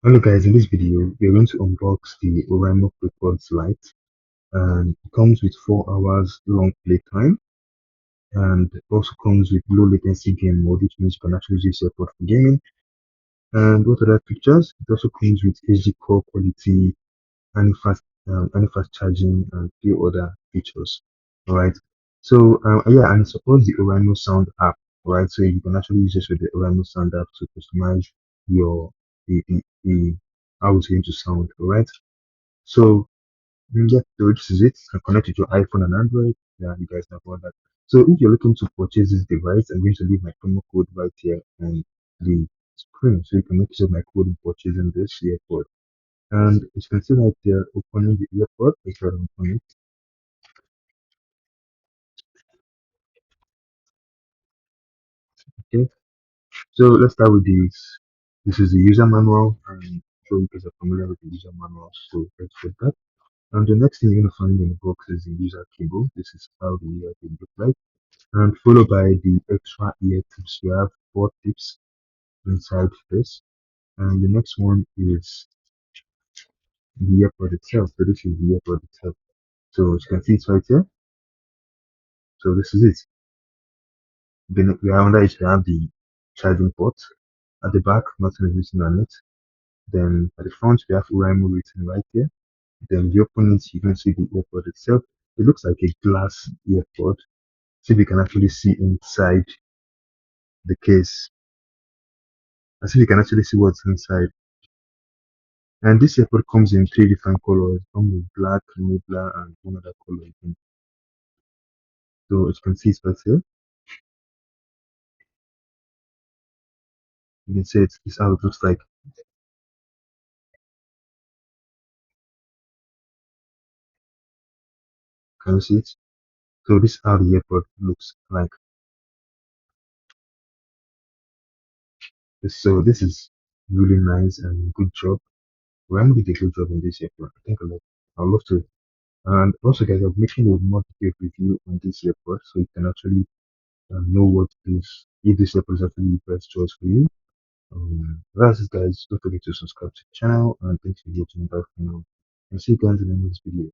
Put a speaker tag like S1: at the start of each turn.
S1: Hello guys, in this video we're going to unbox the Oraimo Freepods Lite, and it comes with 4 hours long playtime, and it also comes with low latency game mode, which means you can actually use your pod for gaming. And what other features? It also comes with HD core quality, any fast charging, and few other features. Alright. So yeah, and it supports the Oraimo Sound app. Alright, so you can actually use this with the Oraimo Sound app to customize your the how it's going to sound. Alright. So yeah, so this is it. You can connect with your iPhone and Android. Yeah, you guys know about that. So if you're looking to purchase this device, I'm going to leave my promo code right here on the screen, so you can make use of my code in purchasing this earpod. And as you can see right there, opening the earpod, I try to open it. Okay, so let's start with this. This is the user manual, and so you guys are familiar with the user manual. So let's get that. And the next thing you're gonna find in the box is the user cable. This is how the user cable looks like, and followed by the extra ear tips. We have 4 tips inside this, and the next one is the earpod itself. So this is the earpod itself. So as you can see, it's right here. So this is it. Then we have under it, we have the charging port. At the back, nothing is written on it. Then at the front, we have Oraimo written right here. Then the opponent, you can see the earpod itself. It looks like a glass earpod. See if you can actually see inside the case. I see you can actually see what's inside. And this earpod comes in 3 different colors. One with black, nebula, and one other color again. So as you can see it's right here. You can see it's how it looks like. Can you see it? So this is how the earpod looks like. So this is really nice and good job. Ram did a good job in this earpod. I think a lot. I love to. And also, guys, I'm making a more detailed review on this earpod, so you can actually know what is if this earpod is actually the best choice for you. That's it, guys. Don't forget to subscribe to the channel, and thanks for watching. Bye for now. And see you guys in the next video.